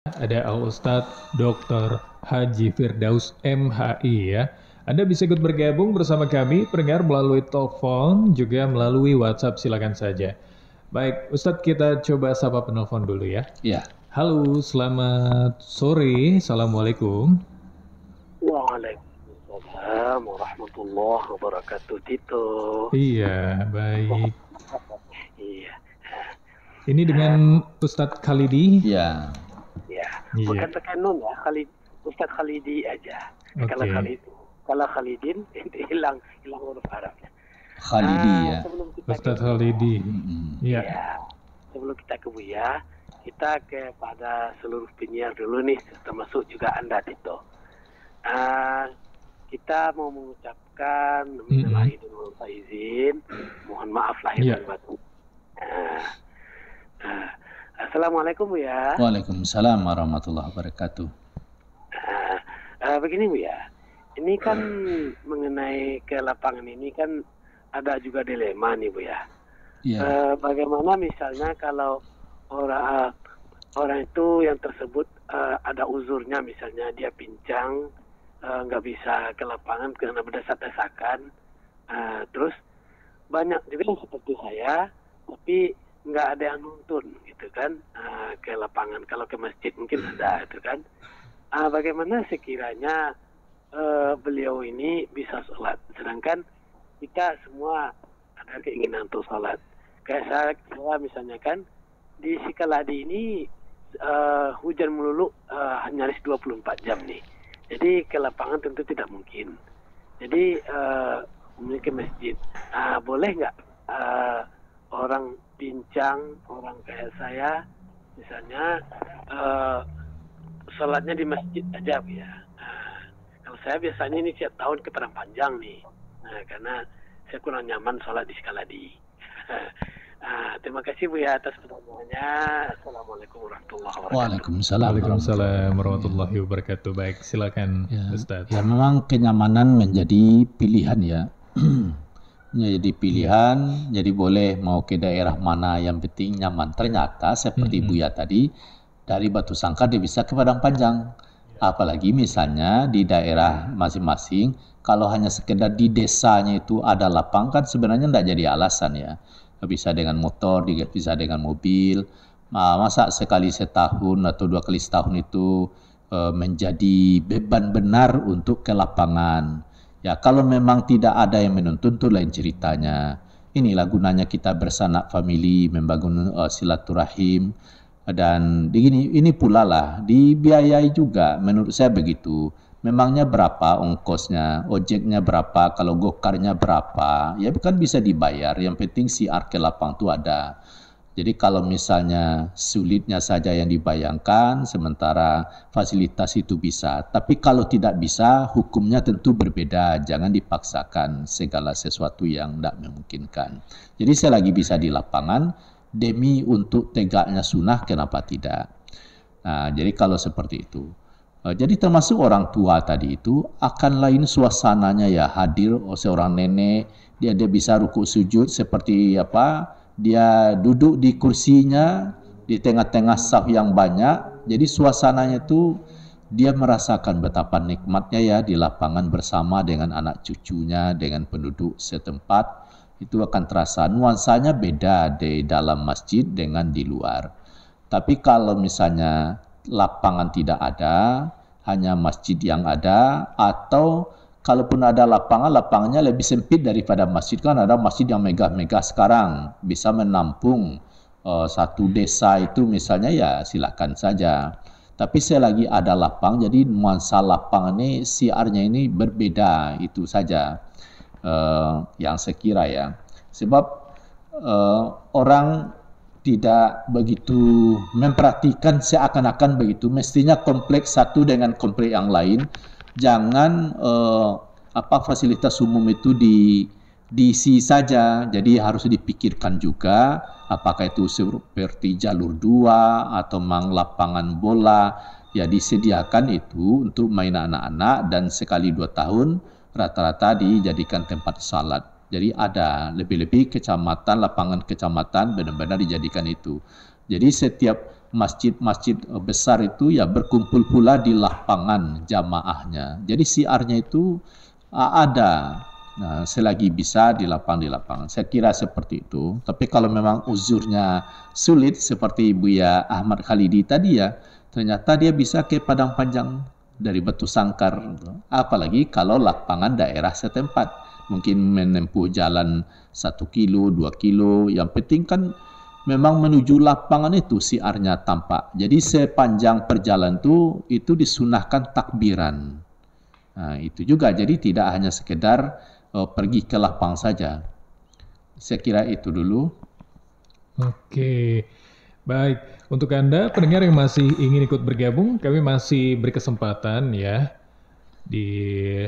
Ada Al-Ustadz Dr. Haji Firdaus MHI ya. Anda bisa ikut bergabung bersama kami pendengar melalui telepon juga melalui WhatsApp, silakan saja. Baik, Ustadz, kita coba sapa penelpon dulu ya. Ya. Halo, selamat sore. Assalamualaikum. Waalaikumsalam warahmatullahi wabarakatuh, Tito. Iya, baik. Iya. Ini dengan Ustadz Khalidi? Ya. Ya, Iya. bukan tekan nun ya, Ustadz Khalidi aja. Oke. Kalau Khalidin itu hilang huruf Arabnya. Khalidi ya. Ustadz Khalidi. Iya. Ya, sebelum kita ke Buya, kita kepada seluruh penyiar dulu nih, termasuk juga Anda, Tito. Kita mau mengucapkan minal aidin wal faizin, mohon maaf lahir dan batin. Assalamualaikum Bu ya. Waalaikumsalam warahmatullahi wabarakatuh. Begini Bu ya, ini kan mengenai ke lapangan ini kan ada juga dilema nih Bu ya. Ya. Bagaimana misalnya kalau orang itu yang tersebut ada uzurnya, misalnya dia pincang, nggak bisa ke lapangan karena berdesak-desakan, terus banyak juga yang seperti saya, tapi nggak ada yang nuntun gitu kan ke lapangan. Kalau ke masjid mungkin ada itu kan. Bagaimana sekiranya beliau ini bisa sholat, sedangkan kita semua ada keinginan untuk sholat. Kayak saya misalnya kan di Sikaladi ini hujan melulu nyaris 24 jam nih. Jadi ke lapangan tentu tidak mungkin. Jadi memiliki masjid. Boleh nggak orang pincang, orang kayak saya misalnya sholatnya di masjid aja Bu ya. Kalau saya biasanya ini tiap tahun ke Padang Panjang nih, karena saya kurang nyaman sholat di Sikaladi. Terima kasih Bu ya atas pertanyaannya. Assalamualaikum warahmatullahi wabarakatuh. Waalaikumsalam warahmatullahi wabarakatuh. Baik, silakan Ustaz. Ya, memang kenyamanan menjadi pilihan ya. Jadi pilihan, jadi boleh mau ke daerah mana yang penting nyaman. Ternyata seperti Buya tadi, dari Batu Sangkar dia bisa ke Padang Panjang. Apalagi misalnya di daerah masing-masing, kalau hanya sekedar di desanya itu ada lapangan, kan sebenarnya tidak jadi alasan ya. Bisa dengan motor, bisa dengan mobil. Masa sekali setahun atau 2 kali setahun itu menjadi beban benar untuk ke lapangan. Ya, kalau memang tidak ada yang menuntun itu lain ceritanya. Inilah gunanya kita bersanak famili, membangun silaturahim. Dan ini pula lah, dibiayai juga menurut saya begitu. Memangnya berapa ongkosnya, ojeknya berapa, kalau gokarnya berapa, ya bukan bisa dibayar. Yang penting siar ke lapang itu ada. Jadi kalau misalnya sulitnya saja yang dibayangkan, sementara fasilitas itu bisa. Tapi kalau tidak bisa, hukumnya tentu berbeda. Jangan dipaksakan segala sesuatu yang tidak memungkinkan. Jadi selagi bisa di lapangan, demi untuk tegaknya sunnah, kenapa tidak? Nah, jadi kalau seperti itu. Jadi termasuk orang tua tadi itu akan lain suasananya ya, hadir seorang nenek, dia bisa ruku sujud seperti apa? Dia duduk di kursinya di tengah-tengah saf yang banyak. Jadi suasananya itu dia merasakan betapa nikmatnya ya di lapangan bersama dengan anak cucunya, dengan penduduk setempat. Itu akan terasa nuansanya beda di dalam masjid dengan di luar. Tapi kalau misalnya lapangan tidak ada, hanya masjid yang ada, atau kalaupun ada lapangannya lebih sempit daripada masjid. Kan ada masjid yang megah-megah sekarang, bisa menampung satu desa itu misalnya, ya silakan saja. Tapi selagi ada lapang, jadi nuansa lapang ini, siarnya ini berbeda, itu saja yang saya kira ya. Sebab orang tidak begitu memperhatikan seakan-akan begitu. Mestinya kompleks satu dengan kompleks yang lain. Jangan fasilitas umum itu diisi saja. Jadi harus dipikirkan juga apakah itu seperti jalur 2 atau lapangan bola. Ya disediakan itu untuk main anak-anak, dan sekali 2 tahun rata-rata dijadikan tempat salat. Jadi ada lebih-lebih kecamatan, lapangan kecamatan benar-benar dijadikan itu. Jadi setiap masjid-masjid besar itu ya berkumpul pula di lapangan jamaahnya. Jadi siarnya itu ada. Nah, selagi bisa di lapangan. Saya kira seperti itu. Tapi kalau memang uzurnya sulit seperti Buya Ahmad Khalidi tadi ya, ternyata dia bisa ke Padang Panjang dari Batu Sangkar. Apalagi kalau lapangan daerah setempat. Mungkin menempuh jalan 1 kilo, 2 kilo. Yang penting kan memang menuju lapangan itu siarnya tampak. Jadi sepanjang perjalanan itu disunahkan takbiran. Nah, itu juga. Jadi tidak hanya sekedar pergi ke lapang saja. Saya kira itu dulu. Oke, baik. Untuk Anda pendengar yang masih ingin ikut bergabung, kami masih beri kesempatan ya di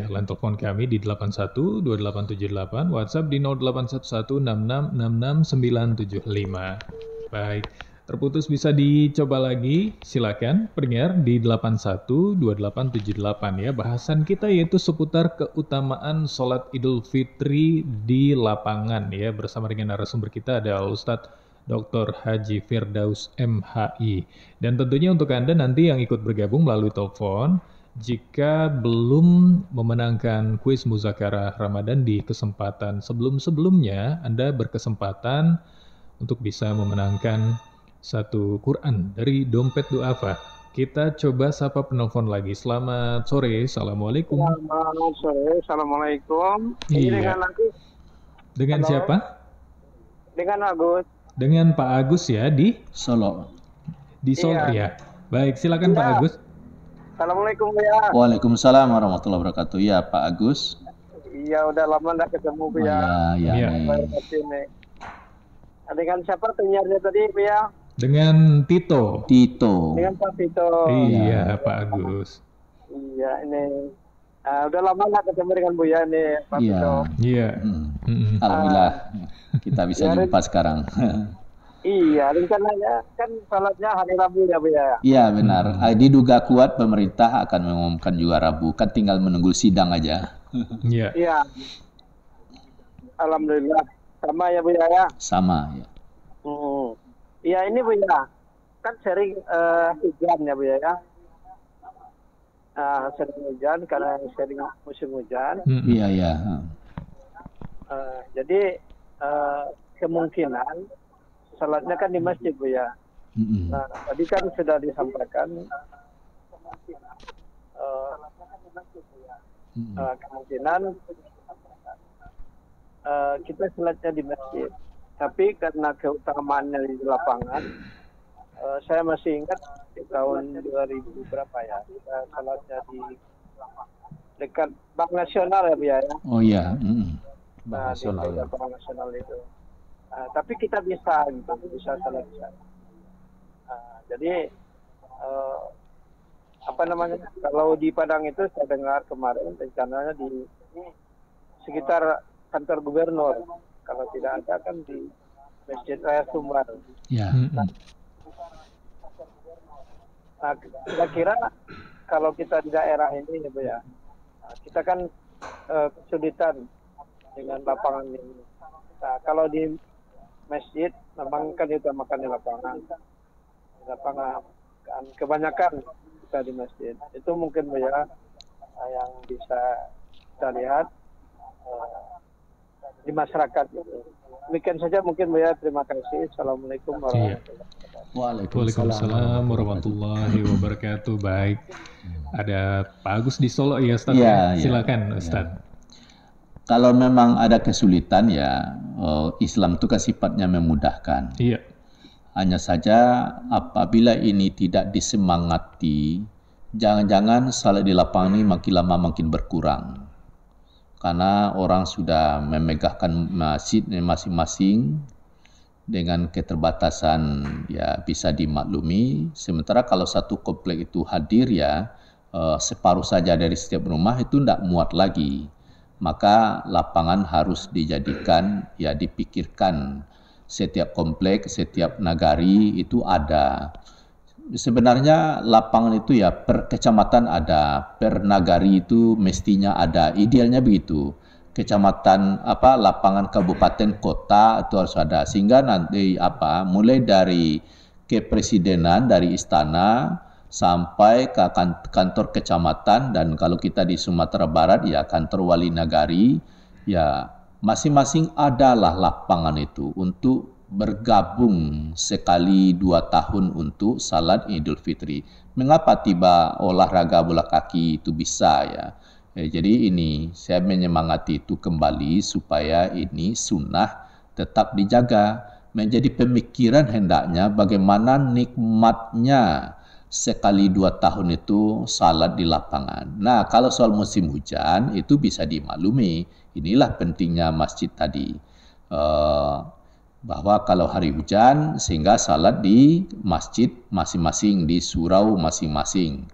line telepon kami di 812878, WhatsApp di 081166669975. Baik. Terputus bisa dicoba lagi, silakan pendengar di 812878 ya. Bahasan kita yaitu seputar keutamaan sholat Idul Fitri di lapangan ya. Bersama dengan narasumber kita ada Ustadz Dr. Haji Firdaus MHI. Dan tentunya untuk Anda nanti yang ikut bergabung melalui telepon, jika belum memenangkan kuis Muzakarah Ramadan di kesempatan sebelum-sebelumnya, Anda berkesempatan untuk bisa memenangkan satu Quran dari Dompet Duafa. Kita coba sapa penelpon lagi. Selamat sore, Assalamualaikum. Selamat sore, Assalamualaikum. Iya. Dengan Halo. siapa? Dengan Agus. Dengan Pak Agus ya di Solo. Solo Iya. ya. Baik, silakan Pak Iya. Agus. Assalamualaikum ya. Waalaikumsalam warahmatullahi wabarakatuh. Ya Pak Agus. Iya, udah lama nggak ketemu Bu ya. Iya. Baru kesini. Dengan siapa penyiarnya tadi Bu ya? Dengan Tito. Tito. Dengan Pak Vito. Iya, Pak Agus. Iya, ini udah lama nggak ketemu dengan Bu ya ini Pak Iya. Vito. Iya. Hmm. Alhamdulillah kita bisa Ya, jumpa sekarang. Iya, rencananya kan salatnya hari Rabu ya Bu ya. Iya benar. Diduga kuat pemerintah akan mengumumkan juga Rabu. Kan tinggal menunggu sidang aja. Iya. Iya. Alhamdulillah. Sama ya Bu ya. Sama ya. Iya ini Bu ya, kan sering hujan ya Bu ya. Sering hujan karena sering musim hujan. Iya ya. Jadi kemungkinan salatnya kan di masjid Bu ya. Nah tadi kan sudah disampaikan kemungkinan kita salatnya di masjid. Tapi karena keutamaannya di lapangan, saya masih ingat di tahun 2000 berapa ya, kita salatnya di dekat Bank Nasional ya Bu ya. Oh iya. Nah, Bank Nasional di ya. Bank Nasional itu. Tapi kita bisa gitu, bisa salat di sana. Jadi apa namanya? Kalau di Padang itu saya dengar kemarin rencananya di sekitar kantor gubernur. Kalau tidak ada kan di Masjid Raya Sumbar. Ya. Nah, kira-kira kalau kita di daerah ini ya Bu ya, kita kan kesulitan dengan lapangan ini. Nah, kalau di masjid memang kan diutamakan di lapangan. Di lapangan kan kebanyakan kita di masjid. Itu mungkin Bu ya yang bisa kita lihat di masyarakat itu. Demikian saja mungkin Bu ya. Terima kasih. Assalamualaikum warahmatullahi wabarakatuh. Waalaikumsalam warahmatullahi wabarakatuh. Baik. Ada Pak Agus di Solo ya Ustaz. Iya, Silakan Ustaz. Kalau memang ada kesulitan ya, Islam itu kan sifatnya memudahkan. Iya. Hanya saja apabila ini tidak disemangati, jangan-jangan salat di lapangan ini makin lama makin berkurang. Karena orang sudah memegahkan masjid masing-masing dengan keterbatasan ya bisa dimaklumi. Sementara kalau satu komplek itu hadir ya separuh saja dari setiap rumah itu tidak muat lagi. Maka lapangan harus dijadikan ya dipikirkan setiap komplek, setiap nagari itu ada. Sebenarnya lapangan itu ya per kecamatan ada, per nagari itu mestinya ada. Idealnya begitu. Kecamatan lapangan kabupaten kota itu harus ada sehingga nanti mulai dari kepresidenan dari istana sampai ke kantor kecamatan, dan kalau kita di Sumatera Barat ya kantor wali nagari, ya masing-masing adalah lapangan itu untuk bergabung sekali 2 tahun untuk salat Idul Fitri. Mengapa tiba olahraga bola kaki itu bisa ya? Jadi ini saya menyemangati itu kembali supaya ini sunnah tetap dijaga, menjadi pemikiran hendaknya bagaimana nikmatnya sekali 2 tahun itu salat di lapangan. Nah, kalau soal musim hujan itu bisa dimaklumi. Inilah pentingnya masjid tadi. Bahwa kalau hari hujan sehingga salat di masjid masing-masing, di surau masing-masing.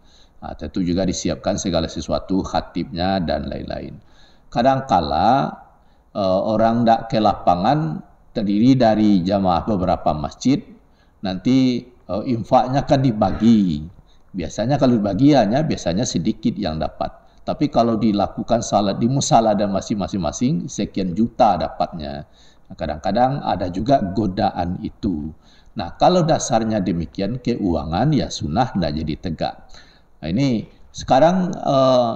Tentu juga disiapkan segala sesuatu, khatibnya dan lain-lain. Kadangkala orang tidak ke lapangan terdiri dari jamaah beberapa masjid, nanti infaknya kan dibagi. Biasanya kalau dibagi biasanya sedikit yang dapat. Tapi kalau dilakukan salat di musala dan masing-masing sekian juta dapatnya. Kadang-kadang ada juga godaan itu. Nah, kalau dasarnya demikian, keuangan ya sunnah tidak jadi tegak. Nah, ini sekarang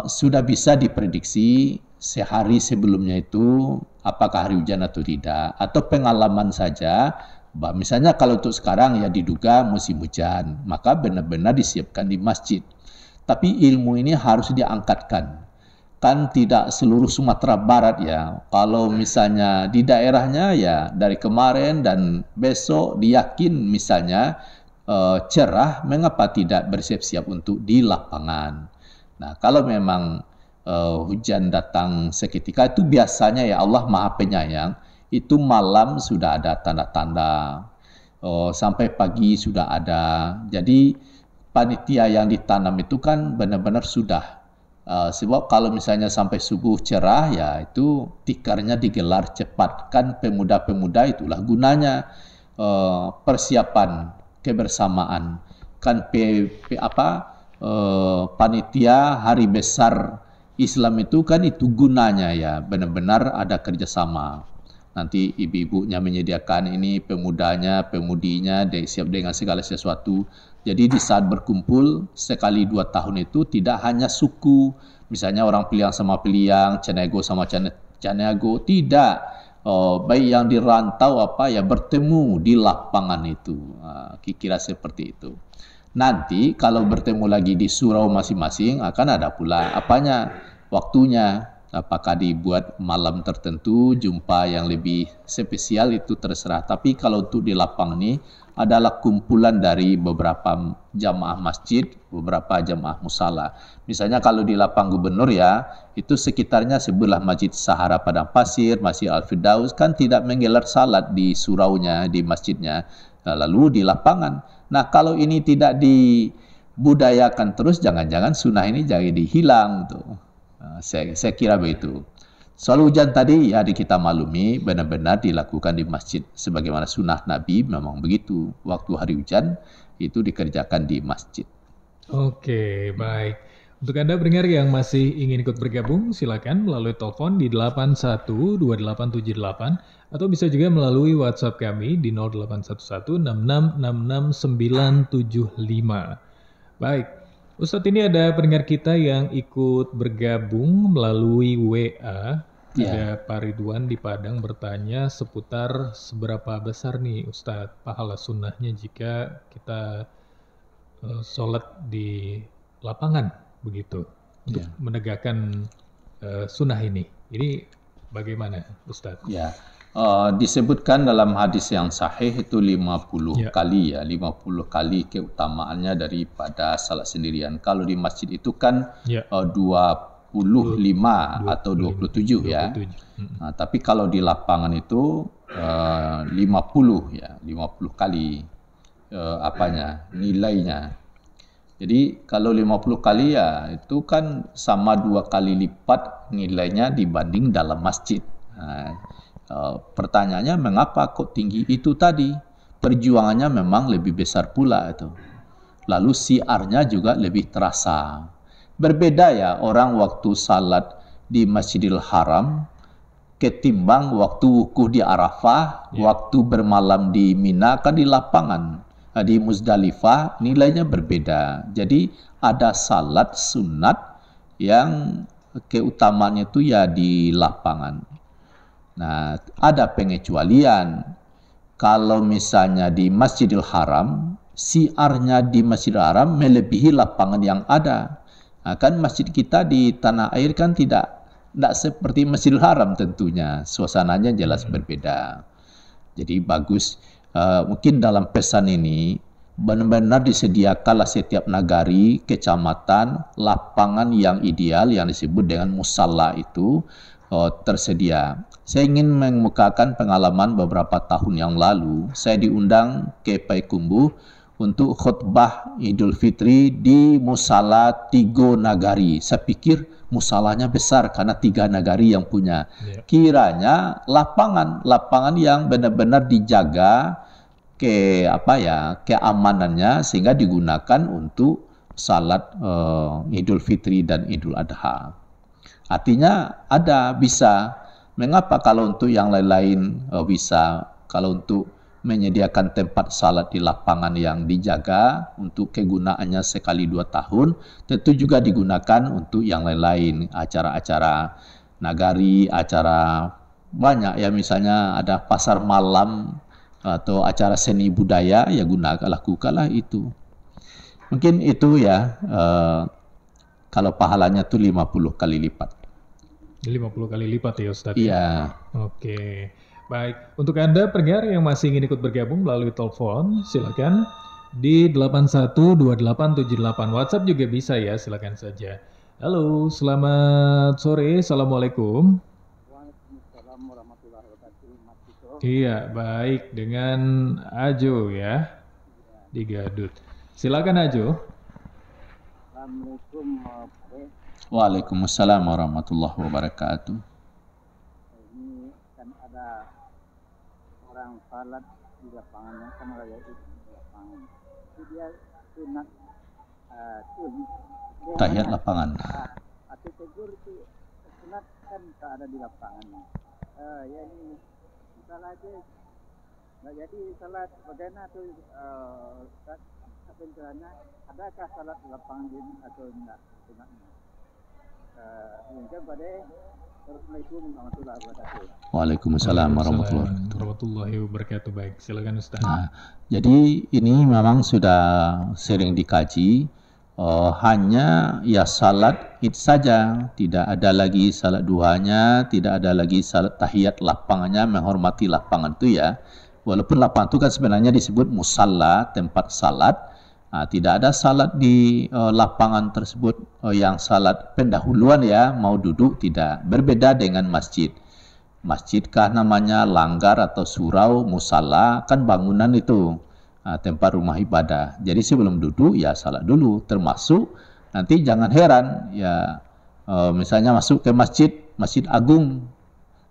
sudah bisa diprediksi sehari sebelumnya itu apakah hari hujan atau tidak, atau pengalaman saja. Misalnya kalau untuk sekarang ya diduga musim hujan, maka benar-benar disiapkan di masjid. Tapi ilmu ini harus diangkatkan. Kan tidak seluruh Sumatera Barat ya. Kalau misalnya di daerahnya ya dari kemarin dan besok diyakin misalnya cerah, mengapa tidak bersiap-siap untuk di lapangan. Nah, kalau memang hujan datang seketika itu biasanya ya Allah Maha Penyayang, itu malam sudah ada tanda-tanda, sampai pagi sudah ada. Jadi panitia yang ditanam itu kan benar-benar sudah. Sebab kalau misalnya sampai subuh cerah ya itu tikarnya digelar cepat. Kan pemuda-pemuda itulah gunanya persiapan kebersamaan. Kan panitia hari besar Islam itu kan itu gunanya ya benar-benar ada kerjasama. Nanti ibu-ibunya menyediakan ini, pemudanya, pemudinya siap dengan segala sesuatu. Jadi di saat berkumpul sekali 2 tahun itu tidak hanya suku, misalnya orang Piliang sama Piliang, Canego sama Canego, tidak. Baik yang di rantau bertemu di lapangan itu. Kira-kira seperti itu. Nanti kalau bertemu lagi di surau masing-masing akan ada pula waktunya. Apakah dibuat malam tertentu, jumpa yang lebih spesial itu terserah. Tapi kalau untuk di lapangan ini adalah kumpulan dari beberapa jamaah masjid, beberapa jamaah musala. Misalnya kalau di lapang gubernur ya, itu sekitarnya sebelah Masjid Sahara Padang Pasir, Masjid Al-Firdaus, kan tidak menggelar salat di suraunya, di masjidnya, lalu di lapangan. Nah, kalau ini tidak dibudayakan terus, jangan-jangan sunnah ini jadi hilang tuh. Saya kira begitu. Soal hujan tadi ya kita maklumi benar-benar dilakukan di masjid. Sebagaimana sunnah Nabi memang begitu. Waktu hari hujan itu dikerjakan di masjid. Oke, baik. Untuk Anda pendengar yang masih ingin ikut bergabung, silakan melalui telepon di 812878 atau bisa juga melalui WhatsApp kami di 081166669975. Baik. Ustadz, ini ada pendengar kita yang ikut bergabung melalui WA. Ada Pak Ridwan di Padang bertanya seputar seberapa besar nih Ustadz pahala sunnahnya jika kita sholat di lapangan begitu untuk menegakkan sunnah ini. Ini bagaimana Ustadz? Ya. Disebutkan dalam hadis yang sahih itu 50 kali ya, 50 kali keutamaannya daripada salat sendirian. Kalau di masjid itu kan 25 atau 27 ya. Nah, tapi kalau di lapangan itu 50 ya, 50 kali nilainya. Jadi kalau 50 kali ya itu kan sama 2 kali lipat nilainya dibanding dalam masjid. Nah, pertanyaannya mengapa kok tinggi itu tadi? Perjuangannya memang lebih besar pula itu. Lalu siarnya juga lebih terasa. Berbeda ya orang waktu salat di Masjidil Haram ketimbang waktu wukuf di Arafah, waktu bermalam di Mina kan di lapangan. di Muzdalifah nilainya berbeda. Jadi ada salat sunat yang keutamaannya itu ya di lapangan. Nah, ada pengecualian. Kalau misalnya di Masjidil Haram, siarnya di Masjidil Haram melebihi lapangan yang ada. Nah, kan masjid kita di tanah air kan tidak seperti Masjidil Haram tentunya. Suasananya jelas berbeda. Jadi bagus. Mungkin dalam pesan ini benar-benar disediakanlah setiap nagari, kecamatan, lapangan yang ideal yang disebut dengan musalla itu tersedia. Saya ingin mengemukakan pengalaman beberapa tahun yang lalu. Saya diundang ke Payakumbuh untuk khutbah Idul Fitri di musala Tigo Nagari. Saya pikir musalanya besar karena 3 nagari yang punya. Kiranya lapangan yang benar-benar dijaga keamanannya sehingga digunakan untuk salat Idul Fitri dan Idul Adha. Artinya bisa. Mengapa kalau untuk yang lain-lain bisa? Kalau untuk menyediakan tempat salat di lapangan yang dijaga untuk kegunaannya sekali 2 tahun, tentu juga digunakan untuk yang lain-lain, acara-acara nagari, acara banyak ya, misalnya ada pasar malam atau acara seni budaya, ya lakukanlah itu. Mungkin itu ya, kalau pahalanya itu 50 kali lipat. 50 kali lipat ya Ustadz? Iya. Oke. Baik, untuk Anda pendengar yang masih ingin ikut bergabung melalui telepon, silakan di 812878. WhatsApp juga bisa ya, silakan saja. Halo, selamat sore. Assalamualaikum. Waalaikumsalam warahmatullahi wabarakatuh. Iya, baik, dengan Ajo ya, di Gadut. Silakan Ajo. Assalamualaikum Waalaikumsalam warahmatullahi wabarakatuh. Ini kan ada orang salat di lapangan yang sama raya itu di lapangan. Itu dia sunat Tahiyat lapangan. Atau tegur itu sunat kan tak ada di lapangan. Ya ini salah aja. Nggak jadi salat bagaimana tuh pencerahannya? Adakah salat di lapangan ini atau enggak sunatnya? Waalaikumsalam warahmatullahi wabarakatuh. Baik, silakan Ustaz. Nah, jadi ini memang sudah sering dikaji. Hanya ya salat itu saja, tidak ada lagi salat duhanya, tidak ada lagi salat tahiyat lapangannya, menghormati lapangan itu ya. Walaupun lapangan itu kan sebenarnya disebut musalla, tempat salat. Tidak ada salat di lapangan tersebut yang salat pendahuluan ya, mau duduk tidak. Berbeda dengan masjid. Masjidkah namanya, langgar atau surau, musalla, kan bangunan itu tempat rumah ibadah. Jadi sebelum duduk ya salat dulu. Termasuk nanti jangan heran ya, misalnya masuk ke Masjid Agung,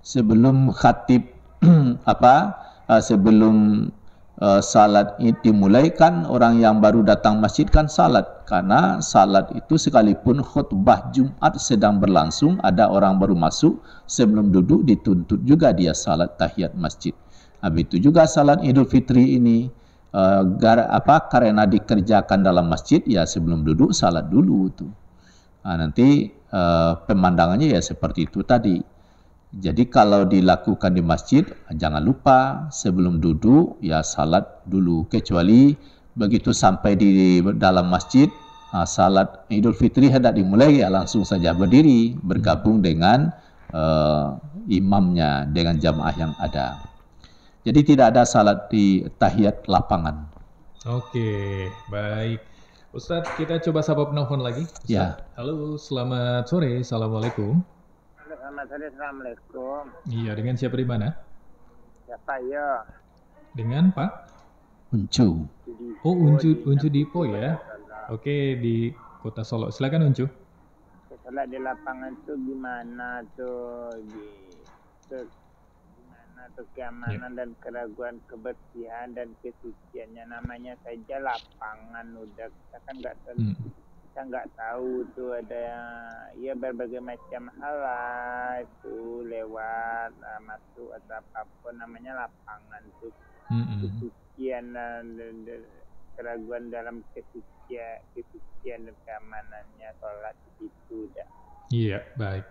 sebelum khatib sebelum salat itu dimulai kan orang yang baru datang masjid kan salat, karena salat itu sekalipun khutbah Jumat sedang berlangsung, ada orang baru masuk, sebelum duduk dituntut juga dia salat tahiyat masjid. Habis itu juga salat Idul Fitri ini karena dikerjakan dalam masjid ya sebelum duduk salat dulu tuh. Nanti pemandangannya ya seperti itu tadi. Jadi kalau dilakukan di masjid, jangan lupa sebelum duduk ya salat dulu. Kecuali begitu sampai di dalam masjid, salat Idul Fitri hendak dimulai ya langsung saja berdiri bergabung dengan imamnya, dengan jamaah yang ada. Jadi tidak ada salat di tahiyat lapangan. Oke, baik. Ustadz, kita coba sapa penelpon lagi. Ustadz. Ya. Halo, selamat sore. Assalamualaikum. Assalamualaikum. Iya, dengan siapa di mana? Ya saya. Dengan Pak? Uncu. Oh, Uncu Dipo ya. Oke, di Kota Solo. Silakan Uncu. Salat di lapangan tuh gimana tuh? Gimana tuh keamanan dan keraguan kebersihan dan kesuciannya, namanya saja lapangan udah kita kan kita nggak tahu tuh ada ya berbagai macam hal lah itu lewat masuk atau apapun, namanya lapangan tuh kesucian dan keraguan dalam kesucian dan keamanannya sholat itu dah. Iya, baik.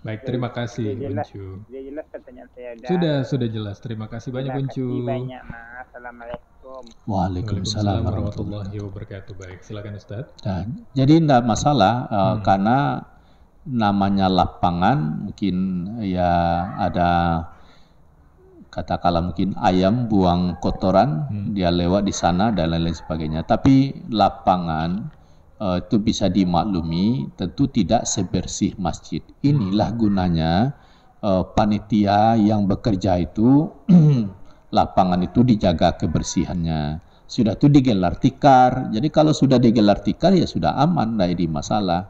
Baik, terima kasih Uncu. Sudah jelas pertanyaan saya dah. Sudah jelas. Terima kasih banyak Uncu. Terima kasih banyak, Mas. Assalamualaikum. Waalaikumsalam warahmatullahi wabarakatuh. Baik, silakan Ustaz. Dan, jadi tidak masalah karena namanya lapangan mungkin ya ada katakanlah mungkin ayam buang kotoran dia lewat di sana dan lain-lain sebagainya. Tapi lapangan itu bisa dimaklumi tentu tidak sebersih masjid. Inilah gunanya panitia yang bekerja itu lapangan itu dijaga kebersihannya. Sudah itu digelar tikar. Jadi kalau sudah digelar tikar ya sudah aman, tidak ada masalah.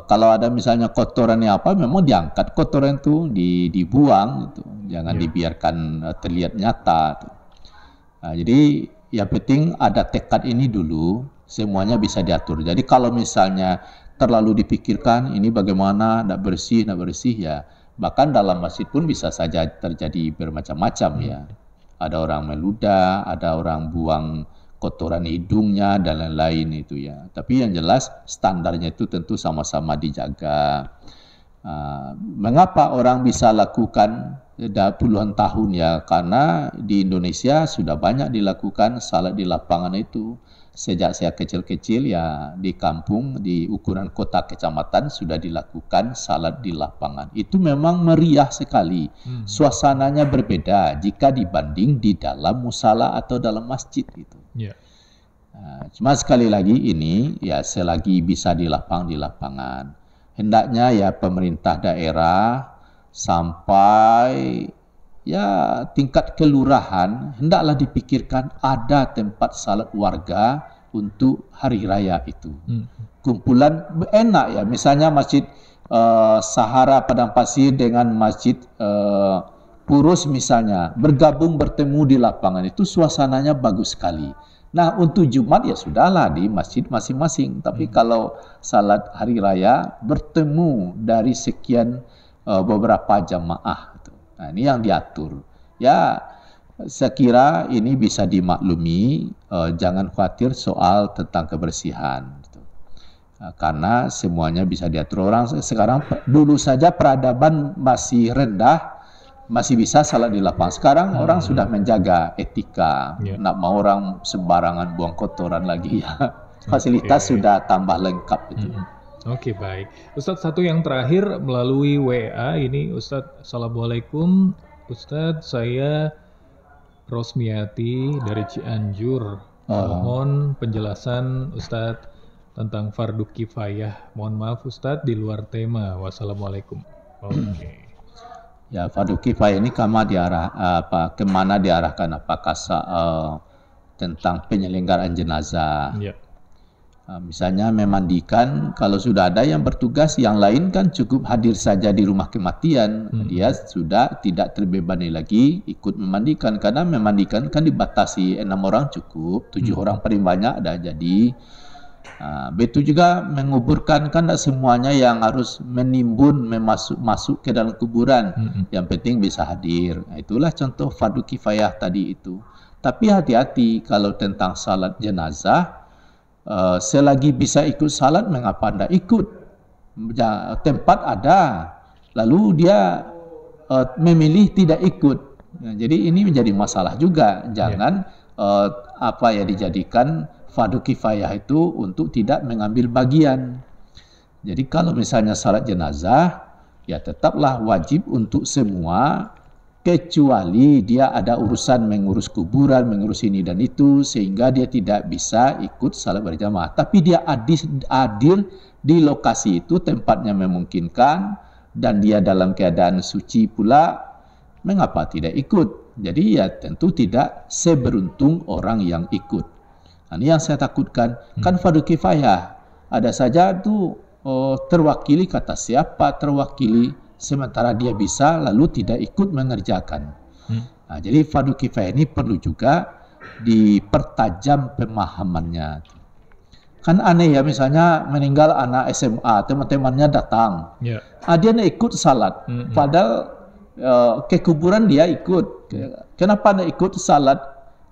Kalau ada misalnya kotorannya apa, memang diangkat kotoran itu dibuang, gitu. Jangan dibiarkan terlihat nyata. Gitu. Nah, jadi yang penting ada tekad ini dulu, semuanya bisa diatur. Jadi kalau misalnya terlalu dipikirkan ini bagaimana, tidak bersih ya, bahkan dalam masjid pun bisa saja terjadi bermacam-macam ya. Ada orang meludah, ada orang buang kotoran hidungnya dan lain-lain itu ya. Tapi yang jelas standarnya itu tentu sama-sama dijaga. Mengapa orang bisa lakukan puluhan tahun ya? Karena di Indonesia sudah banyak dilakukan salat di lapangan itu. Sejak saya kecil-kecil ya di kampung, di ukuran kota kecamatan sudah dilakukan salat di lapangan. Itu memang meriah sekali. Suasananya berbeda jika dibanding di dalam musala atau dalam masjid itu. Yeah. Cuma sekali lagi ini ya selagi bisa di lapangan. Hendaknya ya pemerintah daerah sampai ya tingkat kelurahan hendaklah dipikirkan ada tempat salat warga untuk hari raya itu. Kumpulan enak ya, misalnya masjid Sahara Padang Pasir dengan masjid Purus misalnya bergabung bertemu di lapangan itu suasananya bagus sekali. Nah untuk Jumat ya sudahlah di masjid masing-masing. Tapi kalau salat hari raya bertemu dari sekian beberapa jamaah. Nah ini yang diatur. Ya saya kira ini bisa dimaklumi. Jangan khawatir soal tentang kebersihan. Karena semuanya bisa diatur. Orang sekarang dulu saja peradaban masih rendah. Masih bisa salat di lapangan. Sekarang orang sudah menjaga etika. Nak mau orang sembarangan buang kotoran lagi ya. Fasilitas sudah tambah lengkap itu. Oke, baik. Ustadz, satu yang terakhir melalui WA ini Ustadz. Assalamualaikum Ustadz, saya Rosmiati dari Cianjur. Mohon penjelasan Ustadz tentang fardu kifayah. Mohon maaf Ustadz di luar tema. Wassalamualaikum. Oke. Ya, fardu kifayah ini kemana diarahkan? Apakah tentang penyelenggaraan jenazah? Ya. Misalnya memandikan, kalau sudah ada yang bertugas, yang lain kan cukup hadir saja di rumah kematian. Dia sudah tidak terbebani lagi ikut memandikan, karena memandikan kan dibatasi 6 orang cukup, 7 orang paling banyak ada jadi. Begitu juga menguburkan kan tidak semuanya yang harus menimbun masuk ke dalam kuburan. Yang penting bisa hadir. Nah, itulah contoh fardu kifayah tadi itu. Tapi hati-hati kalau tentang salat jenazah, selagi bisa ikut salat mengapa anda ikut? Tempat ada, lalu dia memilih tidak ikut. Nah, jadi ini menjadi masalah juga. Jangan dijadikan fardu kifayah itu untuk tidak mengambil bagian. Jadi kalau misalnya salat jenazah, ya tetaplah wajib untuk semua, kecuali dia ada urusan mengurus kuburan, mengurus ini dan itu, sehingga dia tidak bisa ikut salat berjamaah. Tapi dia hadir di lokasi itu, tempatnya memungkinkan, dan dia dalam keadaan suci pula, mengapa tidak ikut? Jadi ya tentu tidak seberuntung orang yang ikut. Ini yang saya takutkan. Kan fardu kifayah. Ada saja tu terwakili, kata siapa terwakili, sementara dia bisa lalu tidak ikut mengerjakan. Nah, jadi fardu kifayah ini perlu juga dipertajam pemahamannya. Kan aneh ya, misalnya meninggal anak SMA, teman-temannya datang. Dia nak ikut salat. Padahal ke kuburan dia ikut. Kenapa nak ikut salat?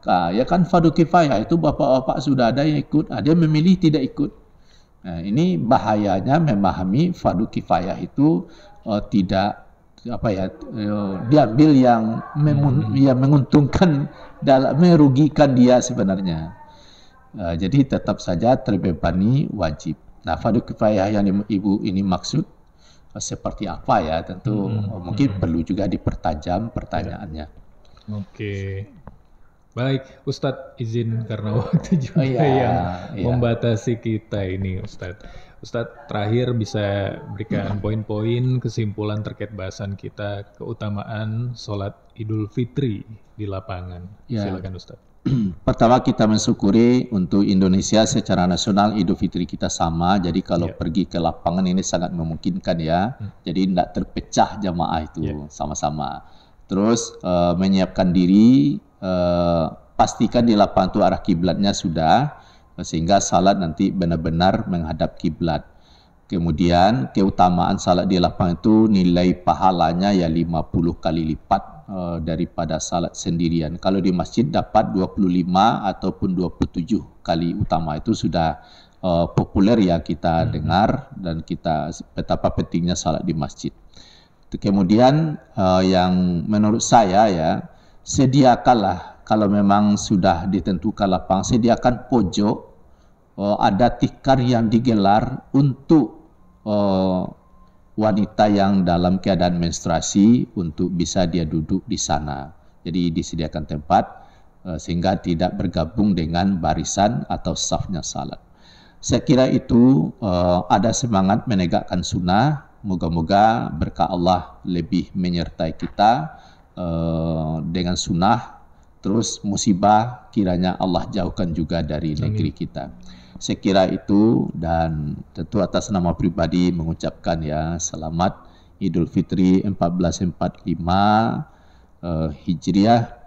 Ya kan fardu kifayah itu bapak-bapak sudah ada yang ikut, dia memilih tidak ikut. Nah, ini bahayanya memahami fardu kifayah itu tidak diambil yang menguntungkan dalam merugikan dia sebenarnya. Jadi tetap saja terbebani wajib. Nah, fardu kifayah yang ibu ini maksud seperti apa ya? Tentu mungkin perlu juga dipertajam pertanyaannya. Oke. Baik, Ustadz izin karena waktu juga yang membatasi kita ini, Ustadz. Ustadz terakhir bisa berikan poin-poin kesimpulan terkait bahasan kita keutamaan sholat Idul Fitri di lapangan. Silakan Ustadz. Pertama kita mensyukuri untuk Indonesia secara nasional Idul Fitri kita sama. Jadi kalau pergi ke lapangan ini sangat memungkinkan ya. Jadi tidak terpecah jamaah itu sama-sama. Terus menyiapkan diri, pastikan di lapangan itu arah kiblatnya sudah, sehingga salat nanti benar-benar menghadap kiblat. Kemudian keutamaan salat di lapangan itu nilai pahalanya ya 50 kali lipat daripada salat sendirian. Kalau di masjid dapat 25 ataupun 27 kali utama, itu sudah populer ya kita dengar, dan kita betapa pentingnya salat di masjid. Kemudian yang menurut saya ya, sediakanlah kalau memang sudah ditentukan lapangan, sediakan pojok, ada tikar yang digelar untuk wanita yang dalam keadaan menstruasi untuk bisa dia duduk di sana. Jadi disediakan tempat sehingga tidak bergabung dengan barisan atau safnya salat. Saya kira itu ada semangat menegakkan sunnah. Moga-moga berkah Allah lebih menyertai kita dengan sunnah. Terus musibah kiranya Allah jauhkan juga dari negeri kita. Saya kira itu, dan tentu atas nama pribadi mengucapkan ya selamat Idul Fitri 1445 Hijriah.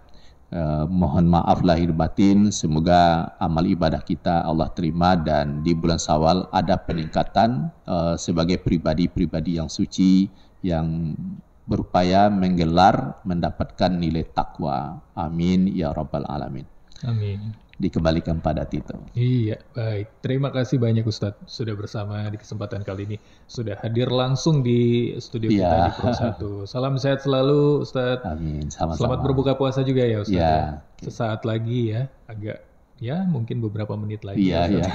Mohon maaf lahir batin, semoga amal ibadah kita Allah terima, dan di bulan Syawal ada peningkatan sebagai pribadi-pribadi yang suci yang berupaya menggelar mendapatkan nilai takwa. Amin ya rabbal alamin. Amin. Dikembalikan pada Tito. Iya, baik. Terima kasih banyak Ustadz sudah bersama di kesempatan kali ini. Sudah hadir langsung di studio kita di Pro 1. Salam sehat selalu Ustadz. Amin, sama-sama. Selamat berbuka puasa juga ya Ustadz. Ya. Sesaat lagi ya, agak ya mungkin beberapa menit lagi. Iya.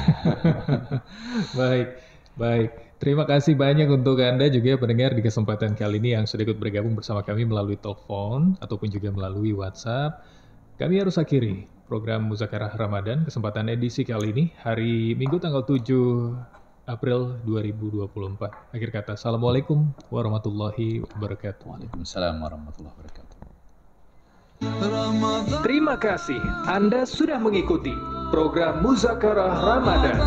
Baik. Terima kasih banyak untuk Anda juga pendengar di kesempatan kali ini yang sudah ikut bergabung bersama kami melalui telepon ataupun juga melalui WhatsApp. Kami harus akhiri program Muzakarah Ramadan kesempatan edisi kali ini hari Minggu tanggal 7 April 2024. Akhir kata, Assalamualaikum warahmatullahi wabarakatuh. Waalaikumsalam warahmatullahi wabarakatuh. Terima kasih Anda sudah mengikuti program Muzakarah Ramadan.